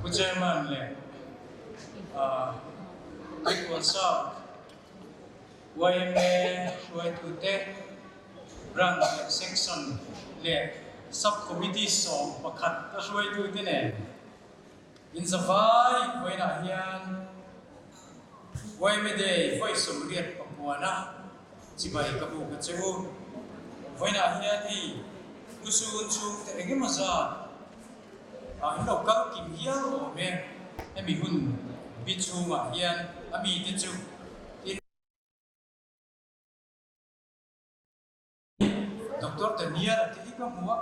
German le big was up YMA Y2T brand section le subcommittee som pakhat ka shoi tu ti ne in zavai koina hian YMA de voi som riat papuana chibai ka bu ka chu voina hian hi nusun chu te enge maza lo ka kim hian o me emi hun bichu ma hian ami ti chu Doctor Tania ti ka huwa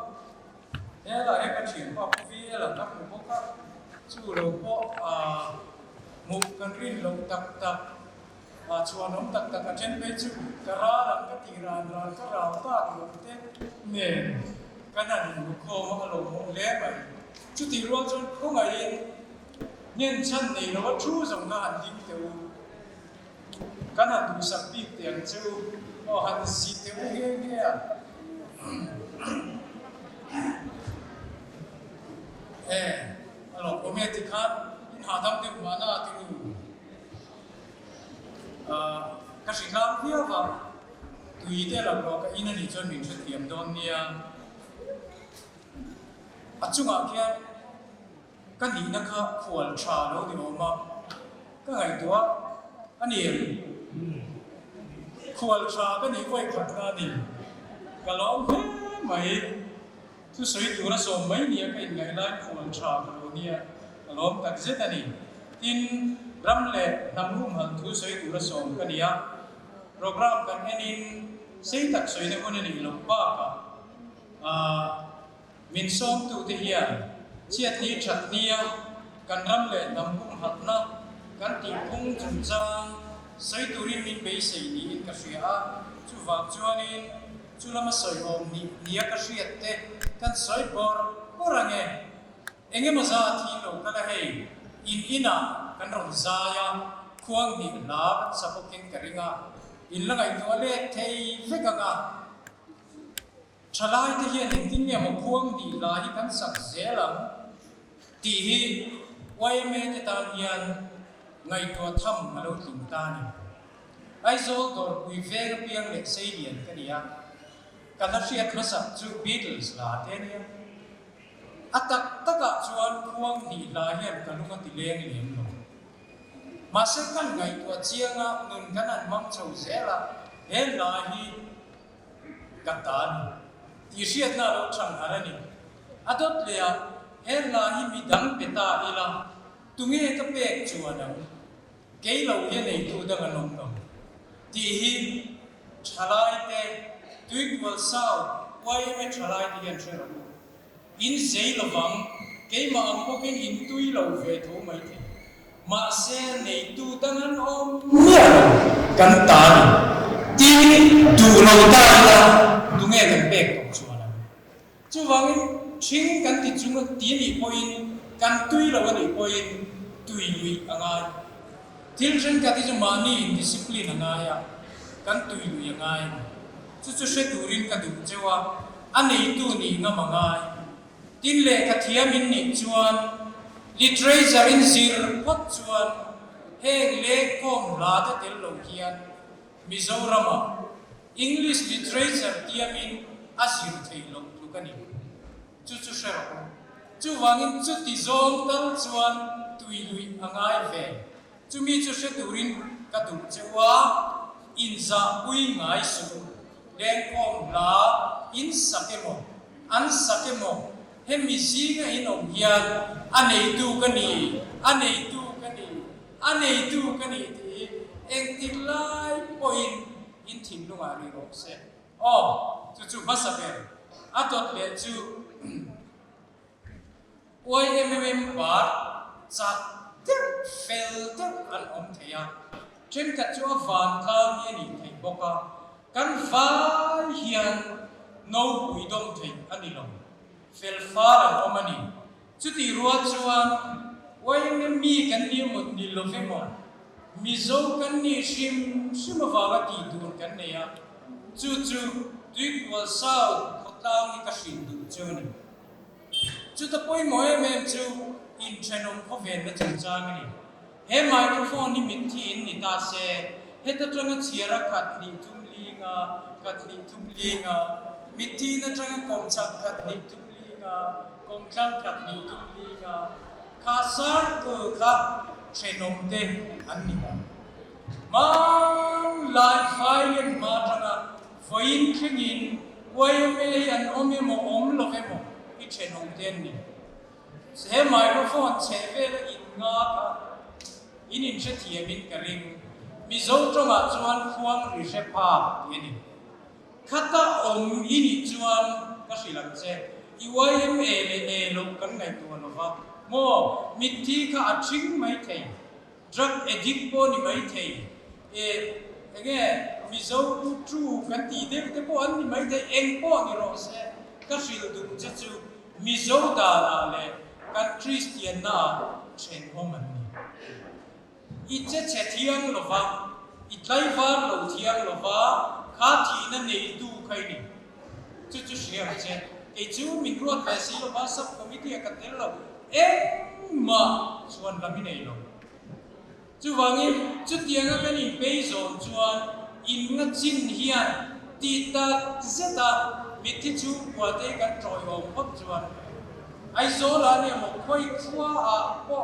ela e ka chin pa vi ela ka mu ka chu lo po mu kan rin lo tak tak chuan om tak tak a chen pe chu kara ram ka ti ran ran ka ra ta lo te me kanan mu ko ma lo mo le mai chu ti ro chon ko ngai nyen chan nei lo chu zong na han ding te u kanan du sak pi tiang chu o han si te u he he alors au mieux de cas in hadam de mana tu kasi kam dia va tu ide la lo ka ina ni chon min chu tiam don nia achunga kya kan ni na kha khwal tha lo ni ma ka ngai tua ani khwal tha ka ni voi khat na ni ka lo mai tu soi tu ra so mai ni ka in ngai lai khwal tha ka lo nia lom tak zet ani tin ram le nam rum han thu soi tu ra so ka nia program kan enin sei tak soi ne kon ni lo pa ka min som tu te hian chiat ni that nia kan ram le nam rum hat na kan ti phung chum chang soi tu rin min be sei ni in ka ria chu wa chuanin chu lama soi om ni nia ka riat te kan soi por ange enge maza thi lo kala hei in ina kan ron zaya khuang ni la sapokin karinga in langai to le thei vekanga chalai te hian tin nge mo khuang ni la hi kan sak zela ti hi YMA te ta hian ngai to tham alo ting ta ni ai zo dor pui ve ga piang le sei lian ka nia kan riat ma sak chu Beatles la te nia atak taka chuan khuang ni la hian kalunga ti leng lem lo ma se kan ngai to chianga nun kan an mang chau zela he la hi katan ti riat na lo chang arani adot lea he la hi mi dang peta ila tunge ka pek chuanam ke lo hian nei tu dang anom no ti hi chalai te tuik wal sau YMA chalai ti hian thera in zai lovang ke ma ang pokin in tui lo ve tho mai the ma se nei tu tangan om nia kan ta ti tu lo ta la tu nge kan pek tok chuana chu wangin thing kan ti chung ti ni poin kan tui lo ni poin tui lui anga til jen ka ti mani discipline anga ya kan tui lui anga chu she turin ka du chewa anei tu ni nga mangai tin le ka thiamin ni chuan literature in zir pot chuan heng le kom la ta tel lo kian Mizorama English literature thiamin asir thei lo lukani chu shero chu wangin chu ti zom tal chuan tui lui angai ve chu mi chu she turin ka du chewa in za ui ngai su leng kom la in sakemo an sakemo hemi zinga inom hian anei tu kani ti eng tilai point in thim lunga ri ro se chu masaber atot le chu YMM bar chat fel te an om theya chen ka chu van ka ni ni thei boka kan vai hian no uidom thei ani lo fel far an omani chuti ruat chuan YMM mi kan ni mut ni lo fe mo mi zo kan ni shim wa ti dur kan ne ya chu tuik wal sau khotang ni ka shin du chuni chu ta poi mo em chu in chenom ko ven na chung chang ni he microphone ni mit thin ni ta se he ta tanga chiara khat ni tum li nga mit thi na tanga kom chak khat ni tum li nga kom chang khat ni tum li nga kha sar ko kha chenom te an ni mang lai phai len ma tanga voin khingin way me an ome mo om lo ke mo I chenom ten ni se microphone cheve la in nga ka in che thiamin karing mi zo tonga chuan khuang ri she pa ni khata om ini chuan ka silam che iwayem le lo kan ngai tu no va mo mithi kha aching mai thei drug addict po ni mai thei ege mi zo tu tru kan ti de te po an ni mai thei eng po ni ro se ka sil du che chu mi zo da la le kan Christian na chen woman ni I che thiang lo va I tlai var lo thiang lo va kha thi na nei tu khai ni chu siam che ke chu min ruat ve si lo va sub committee ka tel lo ma chuan lami nei lo chu wangi chu tianga kan in pe zon chuan in nga chin hian ti ta zeta mi thi chu kwa te kan troi om pok chuan ai zo la ne mo khoi khua a po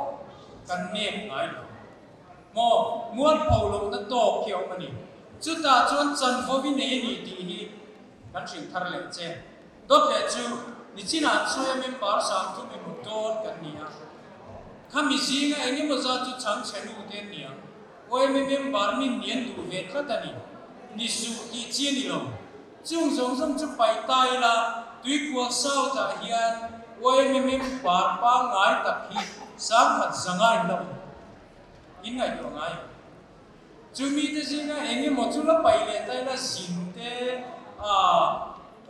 kan nem ai mo muat paulo na to khiao mani chu ta chuan chan fo vi nei ni ti hi kan thing thar le che dot le chu ni china choya member sam thu mi mu ton kan nia khami zinga engi mo za chu chang chenu ten nia oi me member ni nian du ve khatani ni su ti chi ni lo chung zong zong chu pai tai la tui kwa sao ta hian oi me member pa ngai tak hi sang khat zangai lo in ngai to ngai chu mi te zinga engi mo chu la pai le tai la sin te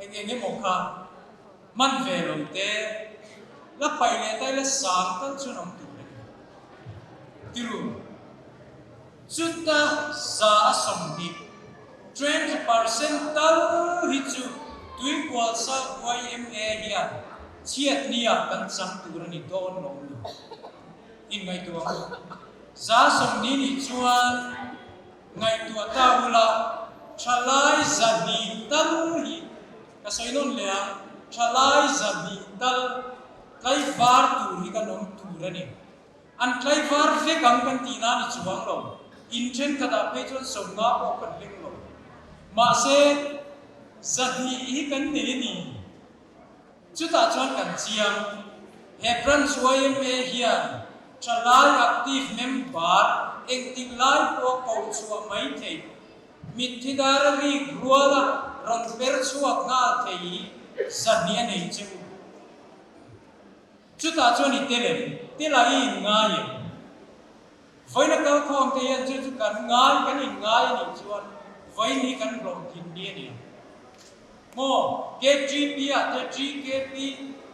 engi mo kha man ve lo te la pai le tai la sang tan chu nom tu le tiru chuta za asom ni 20% tal hi chu tui kwal sa YMA hian chiat nia kan chang tu ra ni don lo ni in ngai tu za som ni chuan ngai tu ta ula chalai za ni tal hi ka soinon le chalai za ni tal kai var tu hi ka nom tu ra ni an kai var fe kam kan ti na ni chuang lo in chen ka da pe chon som nga ko kan ling lo ma se za hi kan ne ni chu ta chuan kan chiang hebron suayem me hian chalai active member eng ting lai po ko chua mai thei mit thidara ri ruala ron per chuak nga thei zania nei chu chu ta chuan I te la I nga ye voina ka khom te yan chu kan ngai kan I ngai ni chuan voi ni kan rom thin ni ni mo KGP a te GKP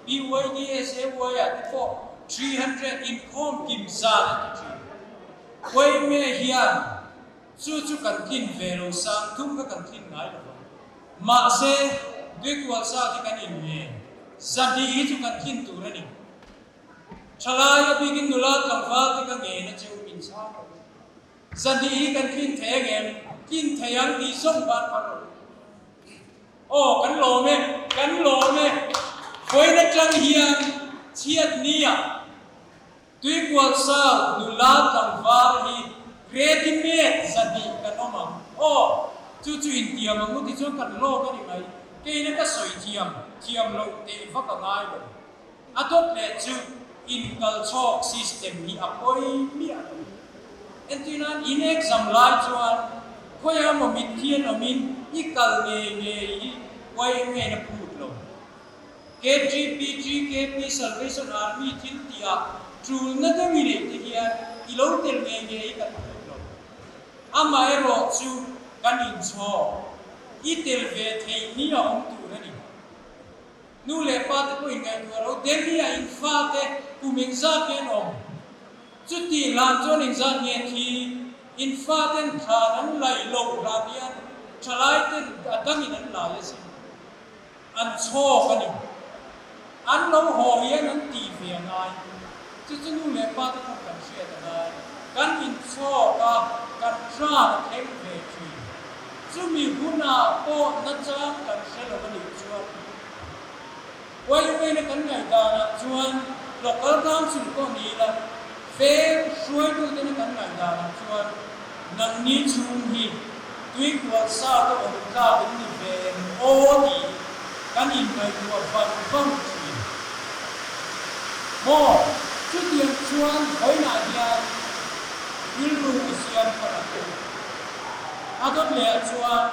BYDSAY a te po 300 in khom kim za la ti voi me hian chu kan thin ve lo sang thum ka kan thin ngai lo ma se dui kwal sa ti kan in me zadi hi chu kan thin tu ra ni chalai a bigin nulat lang fa ti ka nge na chu min sa zadi hi kan thin the ngem kin thayang ti som ban par kan lo me voi na tlang hian chiat nia tui kwal sa nulat lang fa hi ready made zadi kan oma chu in tiam ang ti chu kan lo ka ni mai ke na ka soi tiam lo te va ka ngai lo atot le chu in culture system ni apoi mi entina in exam lai chuan khoya mo mit thian amin I kal nge wai nge na put lo KGP GKP Salvation Army thin tia trul na da mi ne ti hian I lo tel nge I kan lo ama ero chu kan in cho I tel ve thei ni om tu na ni nu le pa te ko in ngai tu lo delia in fa te ku ming za ken om chu ti lan chon in za nge thi in fa ten tha nan lai lo ra bian chalai ten atang in an la ya si an cho ka ni an lo ho hian an ti ve ngai จะนู่นเลยป้าต้องการเชื่อแต่ละการอินโฟการทราบเทคเวทีจะมีหุ่นอ่ะโอ้นั่นจะการเชื่อเราไม่ได้ชวนว่ายังไงในกันไงกันนะชวนหลอกกันทำสิ่งก็นี้ละเฟรช่วยดูในกันไงกันนะชวนนันนี้ชุมฮีด้วยความทราบตัวองค์การเป็นนิเวศโอ้ดีกันอินไปตัวฟังทีโม่ชุดเดียนชวนหอยนาเดียวิลลูอิสยานพระตุอาตุเลียชวน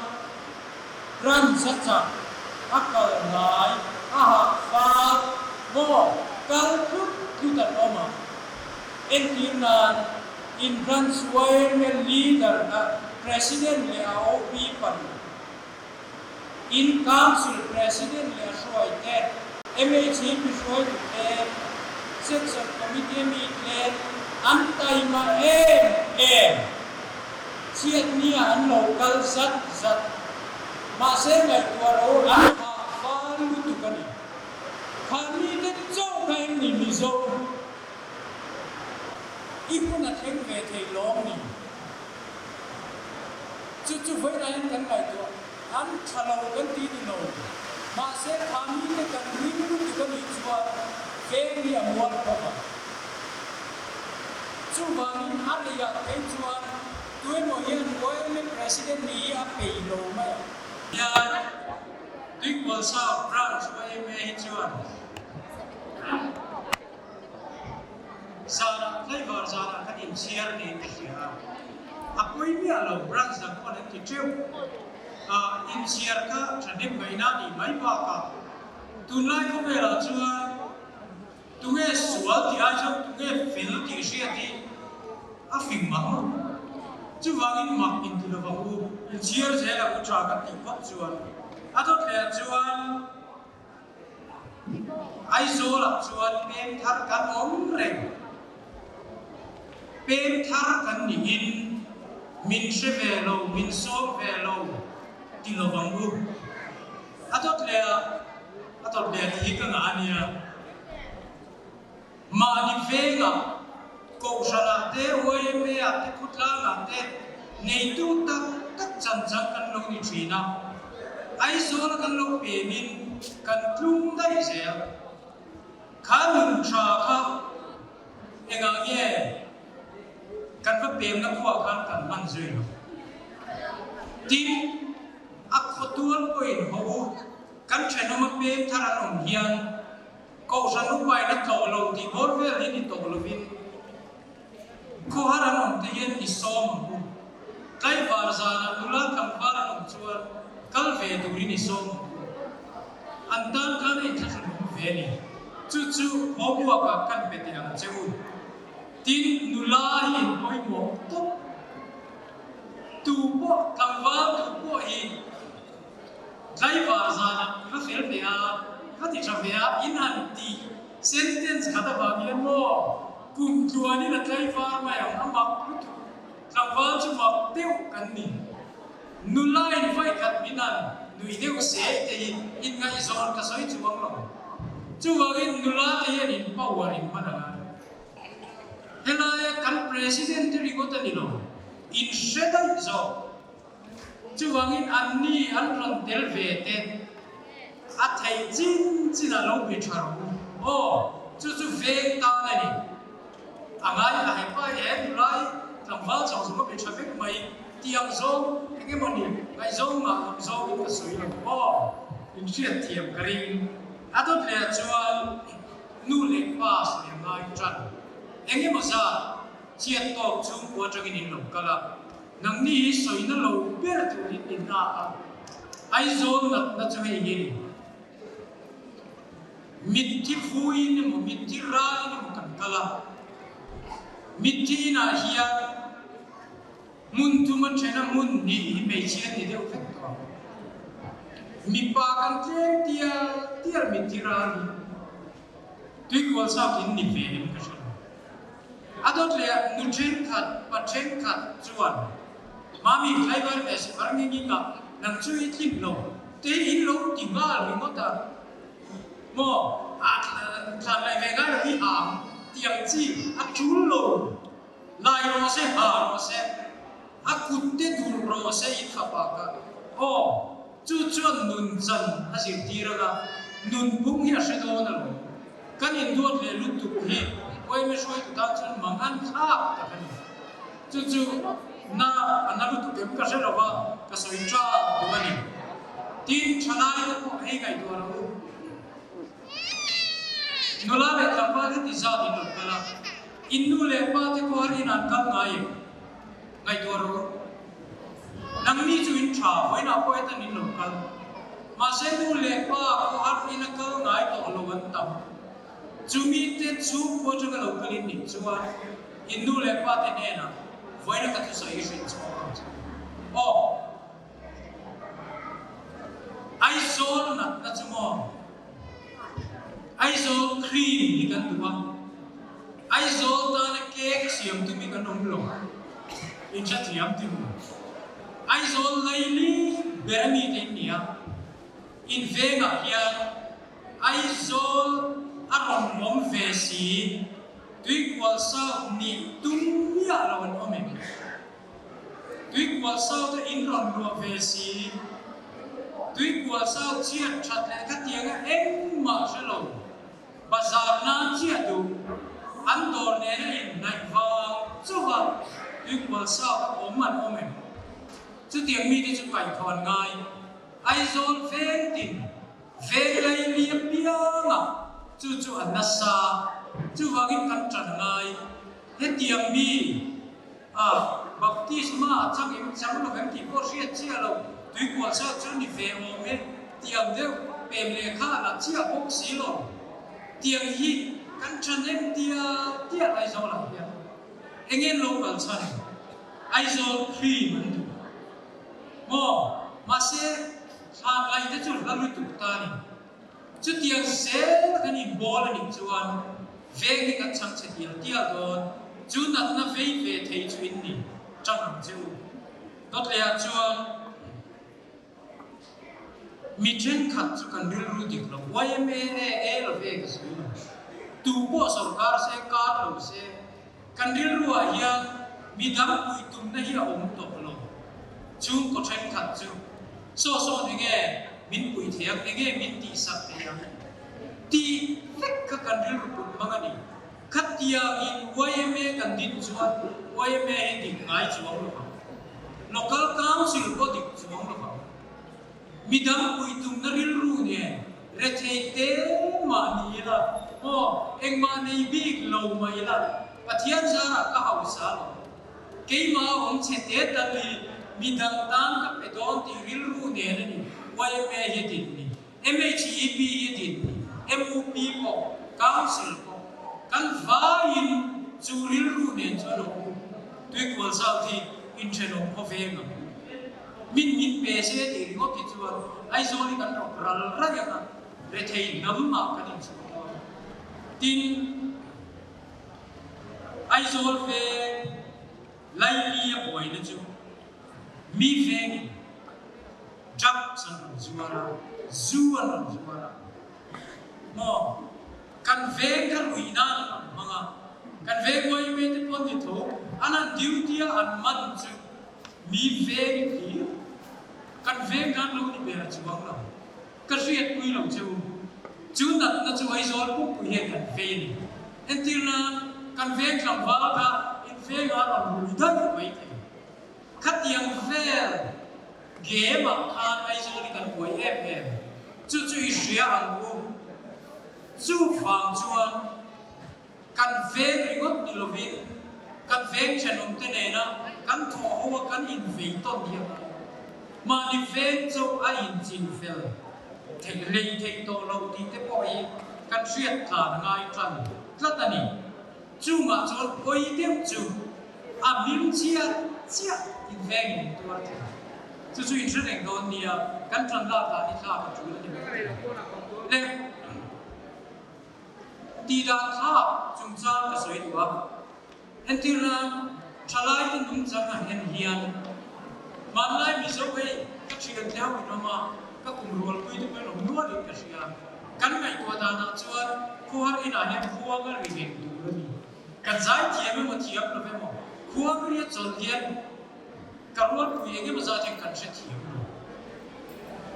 รันสัจจะอักลนายอาหารฟ้าโม่กัลทุกทุตันออกมาเอ็นทีนันอินทรันสวยเมลีดาร์president เลยเอาปีปัน in council president เลยช่วยเด็ด MHC ไปช่วยเด็ด section committee มีเด็ดอันไตมาเองเชียดเนี่ยอัน local จัดมาเส้นไหลตัวเราอันฟ้าลุตุกันนี่คามีเด็ดโจ้ใครนี่มิโซอีพวกนั้นเห็นเวทีร้องนี่จู่ๆไฟได้กันไหลตัวอันทะเลาะกันตีดิโนมาเส้นคามีเด็ดกันนี่ไม่รู้กันนี่ชัวเฟรียมัวเข้ามาจู่วันนี้ฮันเลยอยากเป็นชัวด้วยโมเยนโวยเล่น president นี่อาเปย์โลไหมยาดิกวอลซาบรันช่วยไม่ให้ชัวซาร่าไลฟ์วาร์ซาร่ากันอินเชียร์นี่ติดยาอาปุยมีอะไรบรันจากคนที่เที่ยวอินเชียร์ก็จะได้ไม่นานนี่ไม่ปากาตุนไล่ก็เวลาชัวตุเงสวลที่อาจจะตุเงฟิลที่เชียร์ที่อาฟิงมักจู่วันนี้มักอินที่เราบอกอินเชียร์เจ้าเราจะกันที่วัดชัวอาตุเลียชัวไอโซล่ะชัวเป็นทารกันอมเร่งเป็นทารกันนี่อินมินเชเวโลมินโซเวโลที่เราบอกอาตุเลียที่กันอันนี้มาดิเวงอ่ะกูชนะเตะวัยเมียเตะขุดล้างเตะในตู้ตักจันจังกันลงในชีน่ะไอ้โซลกันลงเปมินกันกลุ่มได้เสียข้าหนึ่งชาข้าเองเงี้ยกันว่าเปมนักขัวกันมันจุยทีอักขตัวก็อินหูกันเชนมาเปมทารันองเฮียนกูสนุกไปนักโตโลที่บอลเวลนี่โตโลวินกูหารันองที่ยันอิสอมใครฟาร์ซานะตุลาคัมฟารันองชัวกัลเวดูรินิสอมอันตันกันอินทัศน์เวนี่จู่ๆหัวกันเป็นอย่างเจ้าทีนุลาหินไม่หมดตูบคัมฟาตูบหินใครฟาร์ซานะก็เฟลเบียก็ที่ชาวเวียอินอันตีเซนเทนส์ขัดบาเบียนโม่กุมตัวนี่นักไล่ฟาร์มาอย่างน้ำมักรุดคำว่าจะมักเตี้ยวกันนี่นุลายไฟขัดมินันนุยเดียวเสียแต่อินไงโซนก็สวยจัวงลงจัวอินนุลายยันอินพาวอินมันอะไรเฮลายกัน president ที่ริโกตันนี่โลอินเชตันโซจัวอินอันนี้อันรันเดลเวเตอาไทยจินน่ะลงไปชาร์โอ้จู่ๆเวงตาเลยนี่อ่างไงอ่ะให้ไปเอ็นไรทำว่าจะสมมติเป็นชาวเวกไม่ที่ยังโซ่ยังไงมันนี่ไอ้โซ่มาโซ่เป็นกระสุนโอ้อินเชียเทียมกริงอาตุเลียจวนนู่นเล็กป้าสยังไงจันยังไงมันจะเชียตอกจุ่มหัวจังอินหลงกันละนังนี่สวยนั่นเราเปิดตัวอินหน้าไอ้โซ่นั่นจะไม่ยินมิดที่ฟูอินมุมิดที่ร้ายนี่มุกันกะลามิดที่น่าเฮียมุนทุมันเชนะมุนนี่ไม่เชียนนี่เดียวเฟกตัวมีปากันเทียเทียมิดที่ร้ายนี่ที่กว่าสาวกินนี่เฟนี่มันก็ใช่อาดอเลยนุเชนขัดปัจเชนขัดจวนมามีใครบ้างเอสบางงี้กับนังช่วยทิ้งลงเตอินลงทิ้งว่าหรือไม่ต่างโม่ทำอะไรเวก้าที่หามท tiang chi a chul lo lai ro se ha ro se a kut te dur ro se I khapa ka o chu chuan nun chan a sir tira ga nun bung hi a se do na lo kan in dot le lut tu hi oi me shoi tu ta chan mangan kha ta kan chu na analu tu kem ka se ra wa ka soi cha du ani tin chanai na ko hei gai do ro nula le tapa le ti za di no kala innu le pa te ko ri nan kam ngai do ro nang ni chu in tha hoi na ko ta ni no kal ma se nu le pa ko har ni na kal ngai to lo wan tam chu mi te chu ko chu ka lo kalin ni chuwa innu le pa te ne na hoi na ka tu sa ishin chu o ai zol na chu mo ai zol cream ni kan duwa ai zol ta na cake siam tu mi kan nom lo in chat yam tu ai zol laili berami te nia in vega hian ai zol aron mom ve si tui kwal sa ni tum ya lawan ome tui kwal sa ta in ron ro ve si tui kwal sa chia chat le ka tianga em ma se lo bazar na chia du an dor ne in nai va chu va tui kwal sa ka om man ome chu tiang mi te chu kai thon ngai ai zol ven tin ven lai liam pianga chu an na sa chu wangin kan tran ngai he tiang mi baptisma chang im chang lo hem ti ko ria chia lo tui kwal sa chu ni ve o me tiang de pem le kha la chia bok si lo tiang hi kan tran em tia ai zol la ya engen lo kal chan ai zol free man du mo ma se ha lai te chu la lu tu ta ni chu tiang se kan ni bol ni chuan ve ni kan chang che tia don chu nat na ve thei chu in ni chang chu dot le a chuan mi chen khat chu kan ril ru dik lo YMA lo ve ka su tu bo sarkar se ka lo se kan ril ru a hian mi dam pui tum na hi om to lo chu ko chen khat chu so nge min pui thiak nge min ti sak te ya ti fek ka kan ril ru pun mangani khat tia in YMA kan din chuan YMA he dik ngai chuang lo local council ko dik chuang lo midam pui tum na ril ru ne re thei te ma ni la o eng ma nei big lo mai la pathian zara ka hau sa lo ke ma om che te ta li midam tan ka pe don ti ril ru ne ni YMA he din ni MHEB he din ni MUP ko council ko kan va in chu ril ru ne chu lo tui kwal sa thi in cheno ko venga min pe se ti ringo ki chuan ai zoli kan ro ral ra ya na re thei nam ma kan in chu tin ai zol ve lai li ya boy na chu mi veng chap san ro zuara mo kan veng ka ruina mga kan veng boy me te pon ni tho anan duty an man chu mi veng ki kan veng kan lo ni bera chuang lo ka riat pui lo chu nat na chu ai zol pu pu he kan ve ni entir na kan veng klam wa ka in veng a lo ru dai mai the khat yang vel ge ma khan ai zol ni kan poi em chu i ria an bu chu phang chuan kan veng ringot ni lo vin kan veng chanom te ne na kan tho ho kan in ve ton dia mà đi về châu ai in chín fel thầy lấy thầy to lâu thì thế bội căn duyệt thả ngay trần rất là nỉ chú mà cho ôi điểm chú miếng chia in về những tuổi chú chú in rất là ngon nia căn trần là ta đi thả cái chú là như vậy lên đi ra thả chúng ta cái sợi đũa anh tin là trả lại cái đúng rằng là hiền mà lại bị dấu ấy các chị gần theo mình mà các cùng ruột quy tụ với lòng nuốt được cái gì à cắn ngày qua ta nào chưa khu hát in ảnh em khu cái gì đủ rồi kan zai thiam mo thiam lo ve mo khuang ri chol hian karwat ku yenge ma za the kan se thiam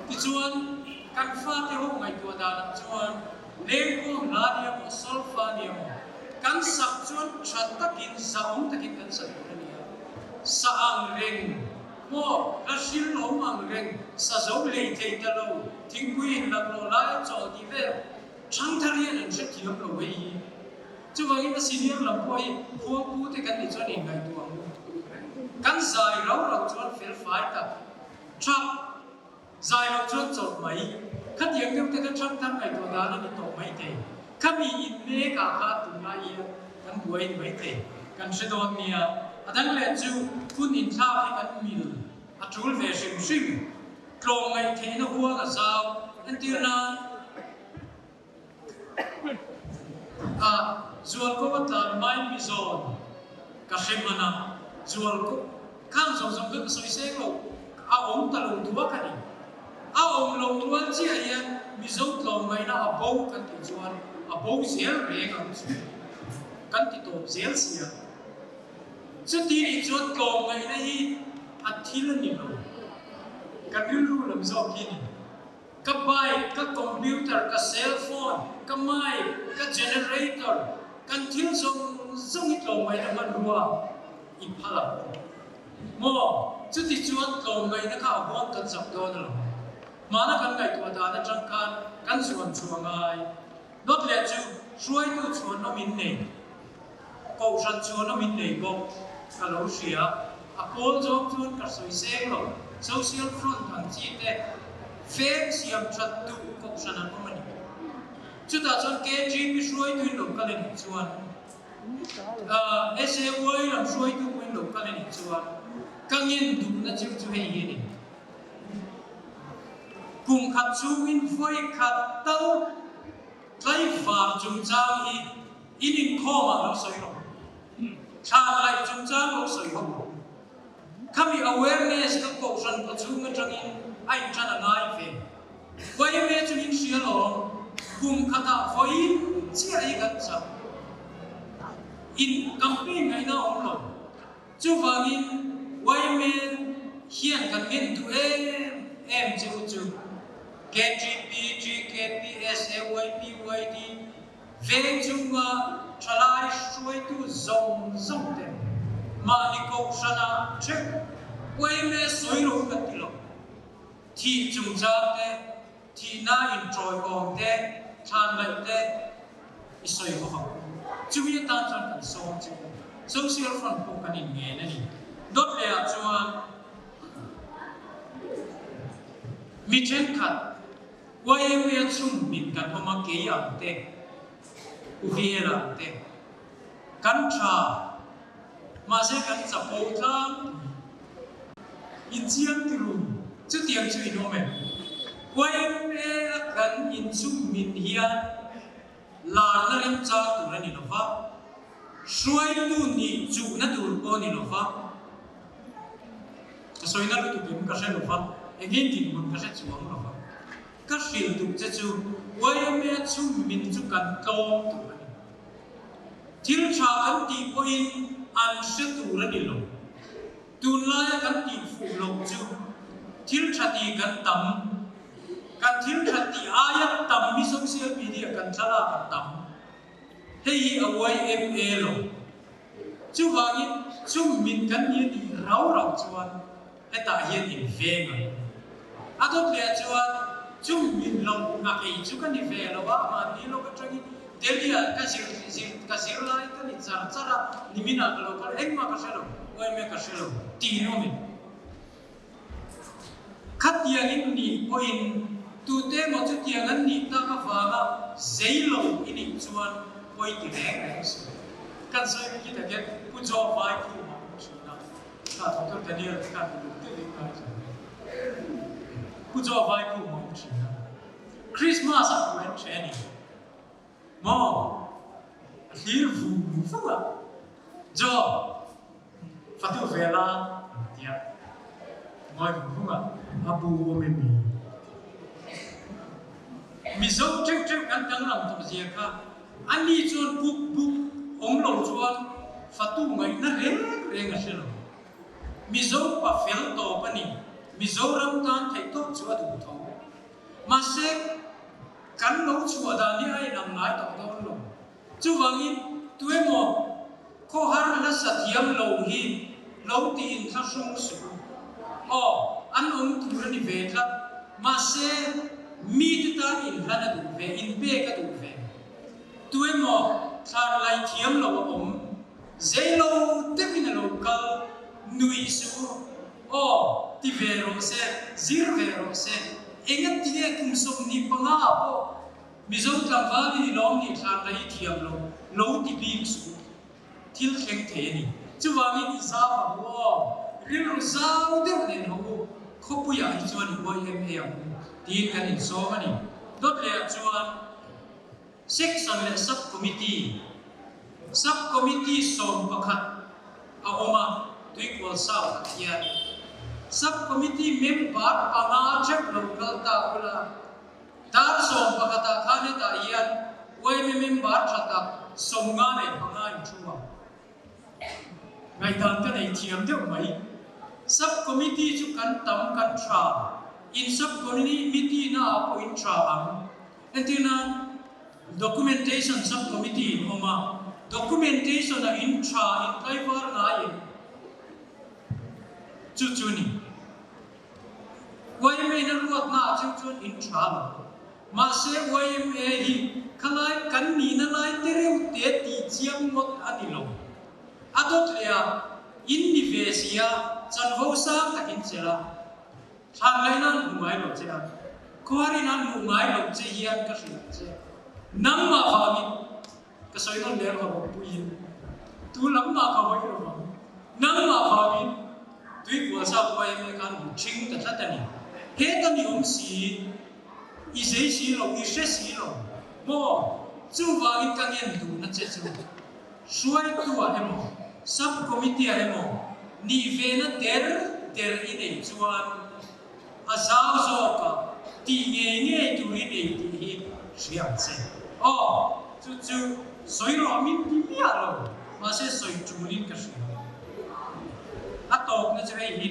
ti chuan kan fa te ho ngai tu da chuan leng ko la dia mo sol fa dia mo kan sak chuan that takin zaung takin kan sa nia sa ang reng mo la sil lo mang reng sa zo le thei ta lo thing kuin la lo la cho ti ve chang tharian an se thiam lo wei chu wang in senior lam poi khuang pu te kan ni chuan in ngai tu kan zai lo lo chuan fel fai ta trap zai lo chuan chot mai khat yang dem te kan chang tan ngai tu da ni to mai te kami in me ka kha tu na ia kan buai mai te kan se don nia adan le chu kun in tha he kan mil atul ve sim sim klong ngai the na huwa ka zau an tir na zual ko ta mai mi zon ka shemana zual ko kan zon zon ka so se ko a om ta lo tu ka ni a om lo tu chi ya mi zo tlong mai na a bo kan ti zual a bo zel re ka chu kan ti to zel sia chu ti ni chu tlong mai na hi a thil ni lo kan ru lam zo ki ni ka bai ka computer ka cell phone ka mai ka generator kan thil zong zong it lo mai na man ruwa i phala mo chu ti chuan lo mai na ka hom kan sak do na lo mana kan ngai tu da na chang kan zuan chuangai not le chu suai tu chuan no min nei ko san chuan no min nei bo ka lo sia a pol jong chuan ka soi seng lo social front kan chi te fake siam chat tu ko san an mani chu ta chuan KG mi suai tu lo ka le ni chuan SAY lam suai tu kuin lo ka le ni chuan kangin du na chu chu hei ni cùng khát chú in vui khát tao lấy vào chúng ta in kho mà nó soi rồi thà lại chúng ta nó soi không kami awareness các cổ sản của chúng mình trong in anh cha là ngay về quay về chúng in xia lo cùng khát tạo với chia ai gần sao in campaign ngày nào ông rồi chú vàng in quay về hiện cần in tụi em chú KGP, GKP, SAYP, YD về chung chalai suy tu zong zong tem mà đi câu sana check quay về suy lục cái tilo thì chúng ta thế thì na enjoy con thế than lại thế suy không chú ý ta chọn cái song chứ social front của cái này này đốt lệ chuan mi chen khát quay về chung mình cần hôm mà kỹ ăn thế, uvi làm thế, cắn trà, mà sẽ cắn chập bầu tham, in chiang từ luôn, chút tiếng chơi nó mẹ, quay về cắn in chung mình hiền, là nó đem cha tụi nó đi nó phá, xuôi tu ni chủ nó tụi cô ni nó phá, xuôi nó tụi kiếm cái gì nó phá, anh em thì muốn cái gì chuang nó phá. Các sự tục cho chú quay mẹ chú mình chú cần công tụ này thiếu cha cần tì quay ăn sẽ tụ ra đi lồng tụ lại cần tì phụ lồng chú thiếu cha tì cần tắm cần thiếu cha tì ai tắm mi sống siêu bị đi cần cha là cần tắm hay ở quay em lồng chú vàng chú mình cần như đi rau rau chuan hay ta hiện in về người tốt lẽ chuan chung min long ngak ei chu kan ni ve lo ba ma ni lo ka changi delia ka zir lai ka ni char chara ni mina ka lo ka eng ma ka shelo oi me ka shelo ti no me khat tiang in ni poin tu te mo chu tiang an ni ta ka fa ga zei lo in ni chuan oi ti reng kan sai ki ta ke pu jo vai ku ma chu na ka to ka ni ka ti ti ka pu jo vai ku ma Christmas at when training. Mo, here vu à, jo, phát tu về là, yeah, ngồi vu à, abu wo me mi zo check check kan tang lam tu zia kha, ani chon book ông lâu chuan phát tu ngày nó rèn ở xưa mizo pa fel to pani mizo ram tan thei to chua du tho ma se kan lo chua da ni ai nam lai to to lo chu wangin tuemo ko har la sathiam lo hi lo tin tha sung su o an tu ni ve la ma se mi ta in hana du ve in be ka du ve tuemo thar lai thiam lo zelo tevina local nui su o ti vero se zir vero se enga tie kum som ni panga po mizo tlamwali ni long ni thar lai thiam lo ti bi su til kheng the ni chuwangi ni za ba wo ril zau de ne no ko pu ya hi chuan ni boy em em tin kan in so mani dot le chuan section le subcommittee som pakhat a oma tuikwal sau hian subcommittee member panga chep local ta ula dar som pakhata khane ta hian wai member thata somnga ne panga in chuwa ngai dan ka nei thiam deuh mai subcommittee chu kan tam kan tra in subcommittee na po in tra ang entina documentation subcommittee oma documentation na intra in kaiwar na yin chuchuni YMA na ruat na chuchun intra lo ma se YMA hi khalai kan ni na lai tereu te ti chiam mot ani lo adot lea in ni vesia chan ho sa takin chela thang lai nan ngai lo chela khwari nan ngai lo che hian ka ri che nang ma ha cái soi nó lẽ là một bụi tu lắm mà không phải rồi nắng mà phải tuy của sao quay mấy cái một chính cái rất là nhiều hết cái nhiều gì ý gì gì rồi ý sẽ gì rồi mà chú vào ít cái nhân tụ nó chết chú suy tu à em subcommittee à em ni về nó der ý này chú à sao sao cả thì nghe tu ý này thì siam se chú soi lo min ti mia lo ma se soi chulin ka shi atok na chai hi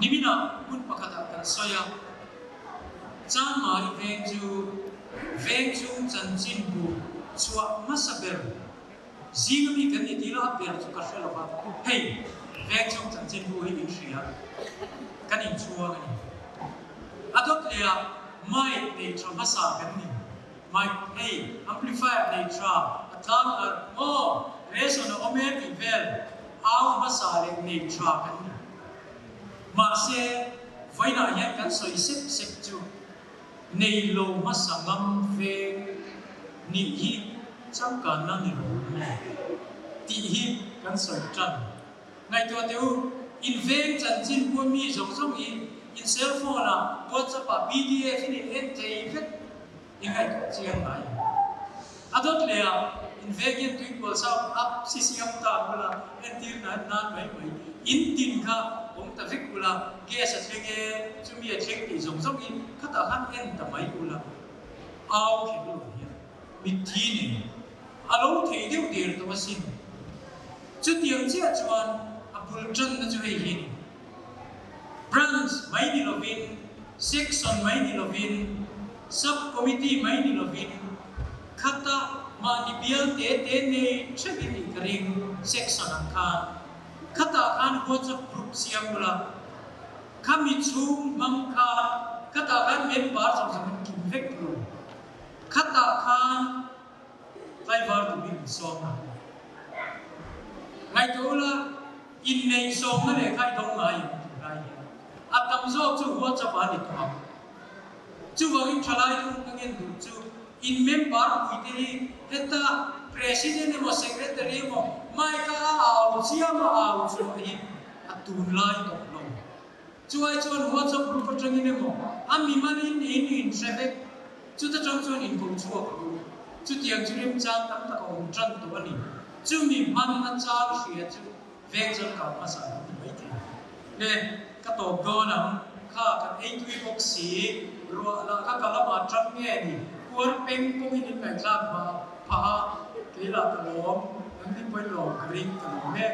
ni bina kun pakata kan soya chan ma ri veng chu chan chin bu chua masaber zingami kan ni tila ber chu ka shela ba hey veng chu chan chin bu hi ni shia kan in chua ni atok lea mai te tramasa kan ni my hey amplifier nature atlang reso na omer ivel au masale nature kan ma se vaina yan kan so isip chu nei lo masangam ve ni hi cham kan na ni ro ti hi kan so chan ngai to teu invent chan chin bu mi zong zong in cell phone na WhatsApp PDF ni ente ingai chiang lai adot lea invegin tuikwal sau up sisiam ta bula entir nan mai in tin kha ong ta vik bula ge sa thege chumi a thek ti zong zong in khata han en ta mai bula au khe lo hia mi thi ni alo thei deu der to sin chu tiang chia chuan a bul chan na chu hei hi ni branch mai ni lovin section mai ni lovin subcommittee mai ni lovin khata ma ni bial te ne chegini karing section an khan khata khan WhatsApp group siam bula khami chu mam kha khata khan member jong kim vek lu khata khan vai var du bin som ngai to la in nei som na le khai dong ngai atam zo chu WhatsApp ani to chú vâng in chalai tu ngen du chú in member buite heta president mo secretary mo mai ka au chia ma au chu hi atun lai to lo chú ai chuan WhatsApp group atang in mo ami man in sebe chú ta chong chuan in bom chu chú tiang chu rim chang tam ta ko tran to ani chú mi man na chang hria chu veng chang ka ma sa ni mai te ne ka to go nam kha kan ei tui bok si ro la ka kala ma tram nge ni kuar peng pong in mai kla ma พากีฬาตลอมนั่นที่ไปหลอกกริ้งตลอมแม่